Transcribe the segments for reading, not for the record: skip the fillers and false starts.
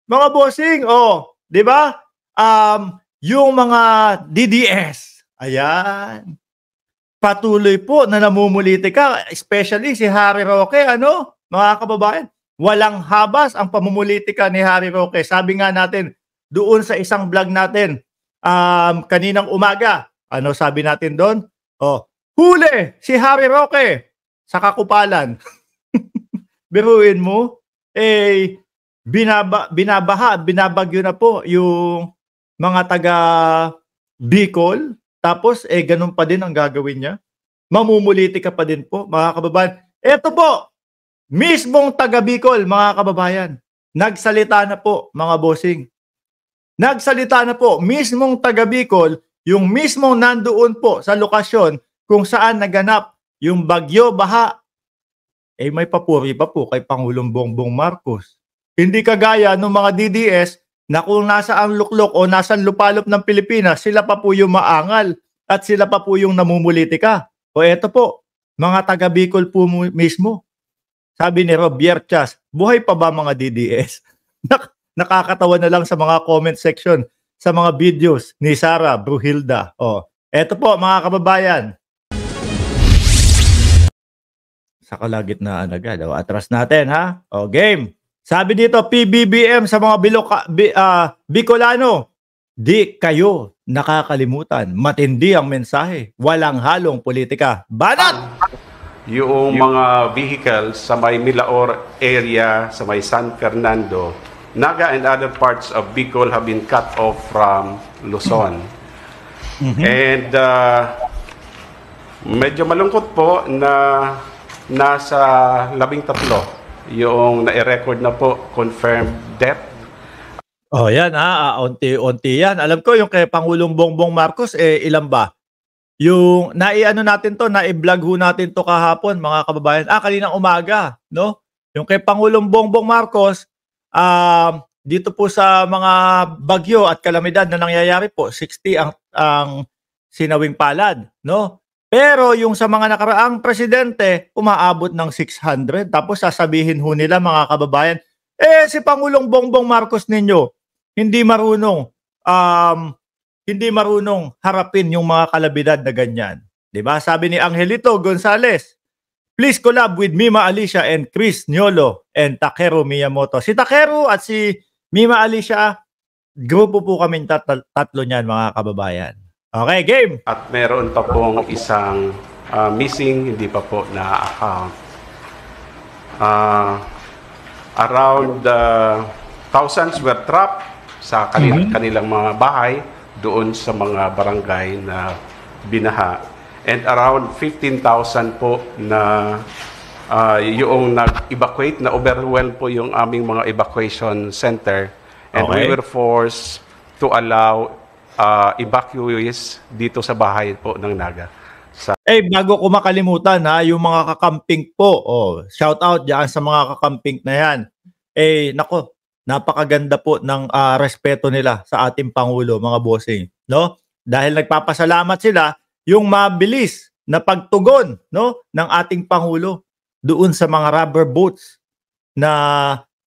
Mga bossing, oh, 'di ba? Yung mga DDS, ayan. Patuloy po na namumulitika, especially si Harry Roque, ano, mga kababayan. Walang habas ang pamumulitika ni Harry Roque. Sabi nga natin doon sa isang vlog natin, kaninang umaga, ano sabi natin doon? Oh, huli si Harry Roque sa Kakupalan. Biruin mo, eh, binabagyo na po yung mga taga Bicol, tapos ganun pa din ang gagawin niya. Mamumulitika pa din po, mga kababayan. Ito po, mismong taga Bicol, mga kababayan. Nagsalita na po, mga bossing. Nagsalita na po, mismong taga Bicol, yung mismong nandoon po sa lokasyon kung saan naganap yung bagyo, baha. May papuri pa po kay Pangulong Bongbong Marcos. Hindi kagaya ng mga DDS na kung nasa ang luklok o nasa lupalop ng Pilipinas, sila pa po yung maangal at sila pa po yung namumulitika. O eto po, mga taga Bicol po mismo. Sabi ni Rob Bierchas, buhay pa ba mga DDS? Nakakatawa na lang sa mga comment section, sa mga videos ni Sara Bruhilda. O, eto po mga kababayan. Sa kalagitnaan agad. O, atras natin ha. O, game. Sabi dito, PBBM sa mga Bicolano, di kayo nakakalimutan. Matindi ang mensahe. Walang halong politika. Banat! Yung mga vehicles sa may Milaor area, sa may San Fernando, Naga and other parts of Bicol have been cut off from Luzon. And medyo malungkot po na nasa 13 yung na-record na po confirmed death. Oh, yan unti-unti yan. Alam ko yung kay Pangulong Bongbong Marcos, ilan ba? Yung naiano natin to, nai-vlog ho natin to kahapon, mga kababayan. Kaninang umaga, no? Yung kay Pangulong Bongbong Marcos, dito po sa mga bagyo at kalamidad na nangyayari po, 60 ang sinawing palad, no? Pero yung sa mga nakaraang presidente, umaabot ng 600. Tapos sasabihin ho nila, mga kababayan, si Pangulong Bongbong Marcos ninyo, hindi marunong harapin yung mga kalabidad na ganyan. 'Di ba? Sabi ni Angelito Gonzales, please collab with Mima Alicia and Chris Niolo and Takeru Miyamoto. Si Takeru at si Mima Alicia, grupo po kaming tatlo niyan, mga kababayan. Okay, game! At meron pa pong isang missing, hindi pa po na-account. Around thousands were trapped sa kanilang mga bahay doon sa mga barangay na binaha. And around 15,000 po na yung nag-evacuate, na overwhelmed po yung aming mga evacuation center. And we were forced to allow evacuees dito sa bahay po ng Naga. Bago ko makalimutan yung mga kakamping po, shout out diyan sa mga kakamping na yan. Nako, napakaganda po ng respeto nila sa ating Pangulo, mga bossing, no? Dahil nagpapasalamat sila yung mabilis na pagtugon, no, ng ating Pangulo doon sa mga rubber boats na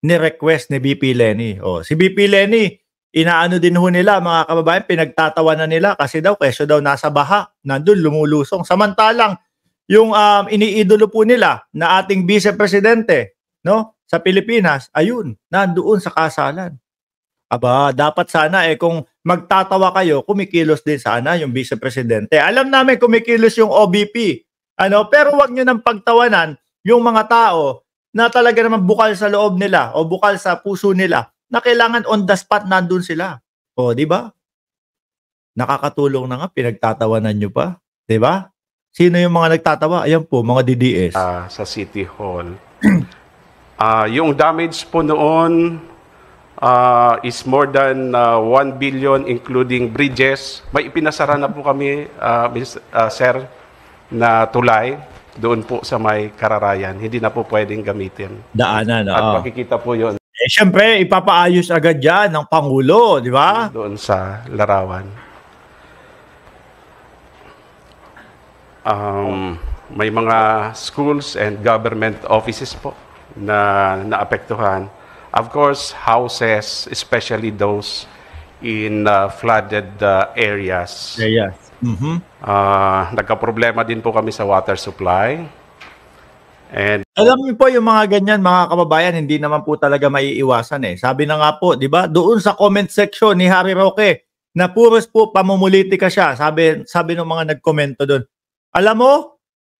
ni-request ni BP Lenny. Si BP Lenny, inaano din ho nila, mga kababayan, pinagtatawanan nila kasi daw kesyo daw nasa baha, nandun lumulusong. Samantalang yung iniidolo po nila na ating Vice Presidente, no, sa Pilipinas, ayun, nandoon sa kasalan. Dapat sana kung magtatawa kayo, kumikilos din sana yung Vice Presidente. Alam namin kumikilos yung OBP, pero wag niyo nang pagtawanan yung mga tao na talaga naman bukal sa loob nila o bukal sa puso nila, na kailangan on the spot nandun sila. Di ba? Nakakatulong na nga, pinagtatawanan nyo pa. Di ba? Sino yung mga nagtatawa? Ayan po, mga DDS. Sa City Hall. Yung damage po noon is more than 1 billion including bridges. May ipinasara na po kami, sir, na tulay doon po sa may Kararayan. Hindi na po pwedeng gamitin. Daanan. At makikita po yun. Siyempre, ipapaayos agad yan ng Pangulo, di ba? Doon sa Larawan. May mga schools and government offices po na naapektuhan. Of course, houses, especially those in flooded areas. Yes. Nagka-problema din po kami sa water supply. And Alam niyo po yung mga ganyan, mga kababayan, hindi naman po talaga maiiwasan eh. Sabi na nga po, di ba, doon sa comment section ni Harry Roque, na puros po pamumulitika siya. Sabi ng mga nagkomento doon. Alam mo,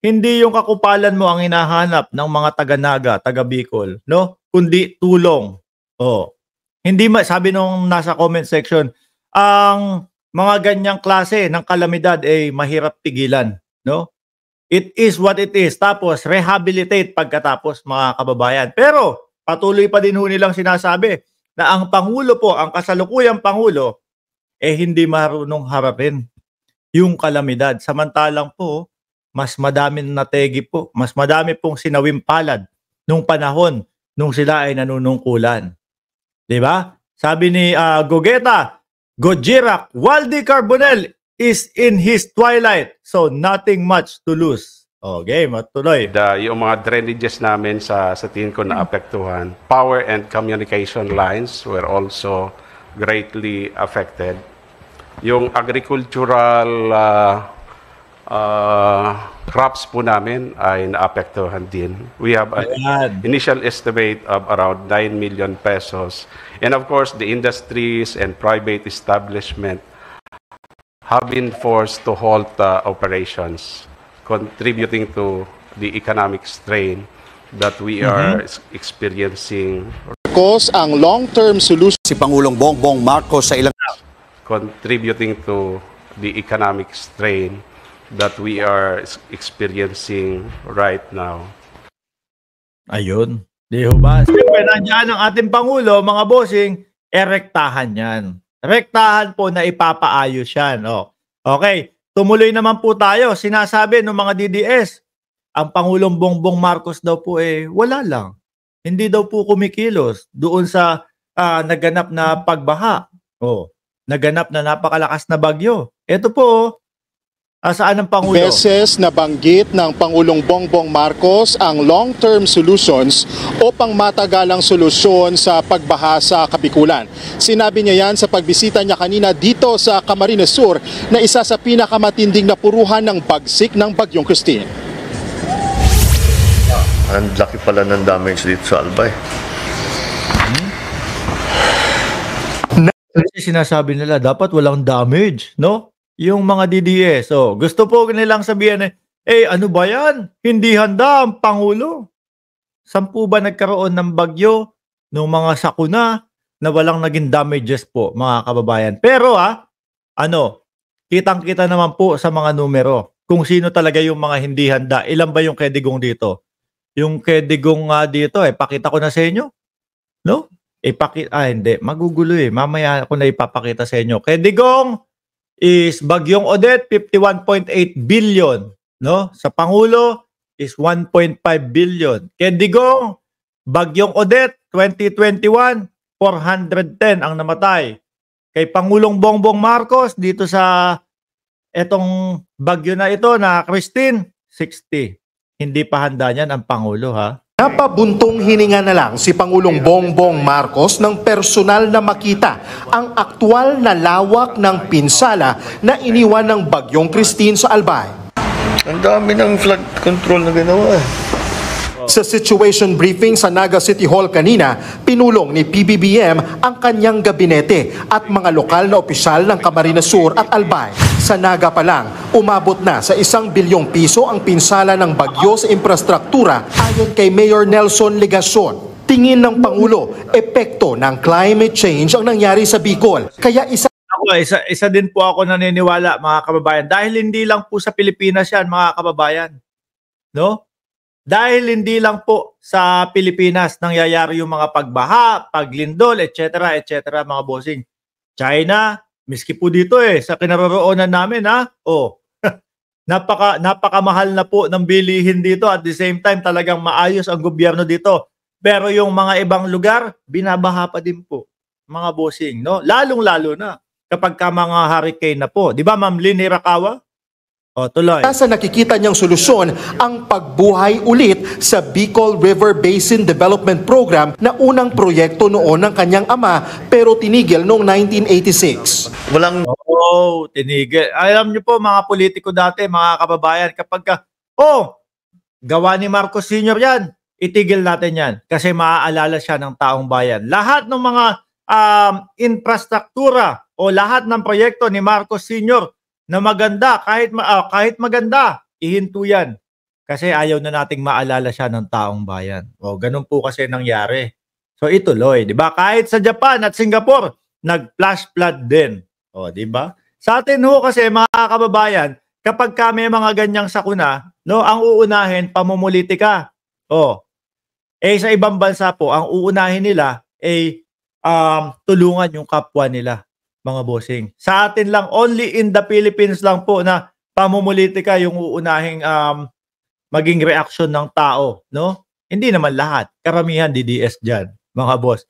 hindi yung kakupalan mo ang hinahanap ng mga taga-Naga, taga-Bicol, no? Kundi tulong. Oh. Hindi sabi nung nasa comment section, ang mga ganyang klase ng kalamidad ay mahirap pigilan, no? It is what it is. Tapos rehabilitate pagkatapos, mga kababayan. Pero patuloy pa din ho nilang sinasabi na ang Pangulo po, ang kasalukuyang Pangulo, hindi marunong harapin yung kalamidad. Samantalang po, mas madaming nategi po, mas madami pong sinawim palad nung panahon nung sila ay nanunungkulan. Di ba? Sabi ni Gogeta, Gojira, Waldy Carbonell is in his twilight, so nothing much to lose. Okay, matuloy. Yung mga drainages namin sa tingin ko na apektuhan, power and communication lines were also greatly affected. Yung agricultural crops po namin ay naapektuhan din. We have an initial estimate of around 9 million pesos. And of course, the industries and private establishment have been forced to halt operations, contributing to the economic strain that we are experiencing. Marcos ang long-term solution. Si Pangulong Bongbong Marcos sa ilang Contributing to the economic strain that we are experiencing right now. Ayun. Di ho ba? Siyempre, nandiyan ang ating Pangulo, mga bossing, rektahan yan. Rektahan po na ipapaayos yan. Oh. Okay, tumuloy naman po tayo. Sinasabi ng mga DDS, ang Pangulong Bongbong Marcos daw po wala lang. Hindi daw po kumikilos doon sa naganap na pagbaha. Oh, naganap na napakalakas na bagyo. Ito po, saan ang Pangulo? Beses nabanggit ng Pangulong Bongbong Marcos ang long-term solutions o pangmatagalang solusyon sa pagbaha sa Kabikulan. Sinabi niya yan sa pagbisita niya kanina dito sa Camarines Sur na isa sa pinakamatinding napuruhan ng bagsik ng Bagyong Christine. Ang laki pala ng damage dito sa Albay. Kasi sinasabi nila, dapat walang damage, no? Yung mga DDS. So, gusto po nilang sabihin, ano ba yan? Hindi handa ang Pangulo. Sampu ba nagkaroon ng bagyo ng mga sakuna na walang naging damages po, mga kababayan? Pero kitang-kita naman po sa mga numero kung sino talaga yung mga hindi handa. Ilan ba yung kedigong dito? Yung kedigong dito, pakita ko na sa inyo. No? Hindi. Magugulo Mamaya ako na ipapakita sa inyo. Kedigong is Bagyong Odette, 51.8 billion. No? Sa Pangulo is 1.5 billion. Kedigong, Bagyong Odette, 2021, 410 ang namatay. Kay Pangulong Bongbong Marcos, dito sa etong bagyo na ito na Christine, 60. Hindi pa handa niyan ang Pangulo, ha? Napabuntong hininga na lang si Pangulong Bongbong Marcos ng personal na makita ang aktwal na lawak ng pinsala na iniwan ng Bagyong Christine sa Albay. Ang dami ng flood control na ginawa. Sa situation briefing sa Naga City Hall kanina, pinulong ni PBBM ang kanyang gabinete at mga lokal na opisyal ng Camarines Sur at Albay. Sa Naga pa lang, umabot na sa 1 bilyong piso ang pinsala ng bagyo sa infrastruktura ayon kay Mayor Nelson Legacion. Tingin ng Pangulo, epekto ng climate change ang nangyari sa Bicol. Kaya isa din po ako naniniwala, mga kababayan, dahil hindi lang po sa Pilipinas yan, mga kababayan. No? Dahil hindi lang po sa Pilipinas nangyayari yung mga pagbaha, paglindol, etc., mga bossing. China, miski po dito sa kinaroroonan namin, napakamahal na po ng bilihin dito, at the same time talagang maayos ang gobyerno dito. Pero yung mga ibang lugar, binabaha pa din po, mga bossing, no? Lalong-lalo na kapag ka mga hurricane na po. Di ba, Ma'am Lynn Hirakawa? O, tuloy. Sa nakikita niyang solusyon ang pagbuhay ulit sa Bicol River Basin Development Program na unang proyekto noon ng kanyang ama pero tinigil noong 1986. Walang Oo, tinigil. Alam niyo po mga politiko dati, mga kababayan, kapag gawa ni Marcos Sr. yan, itigil natin yan kasi maaalala siya ng taong bayan. Lahat ng mga infrastruktura o lahat ng proyekto ni Marcos Sr. na maganda, kahit maganda, ihinto yan. Kasi ayaw na nating maalala siya ng taong bayan. O, ganun po kasi nangyari. So, ituloy, di ba? Kahit sa Japan at Singapore, nag-flash flood din. O, di ba? Sa atin ho kasi, mga kababayan, kapag kami mga ganyang sakuna, no, ang uunahin, pamumulitika. O, sa ibang bansa po, ang uunahin nila ay tulungan yung kapwa nila. Mga bossing. Sa atin lang, only in the Philippines lang po na pamumulitika yung uunahing maging reaksyon ng tao, no? Hindi naman lahat. Karamihan DDS dyan, mga boss.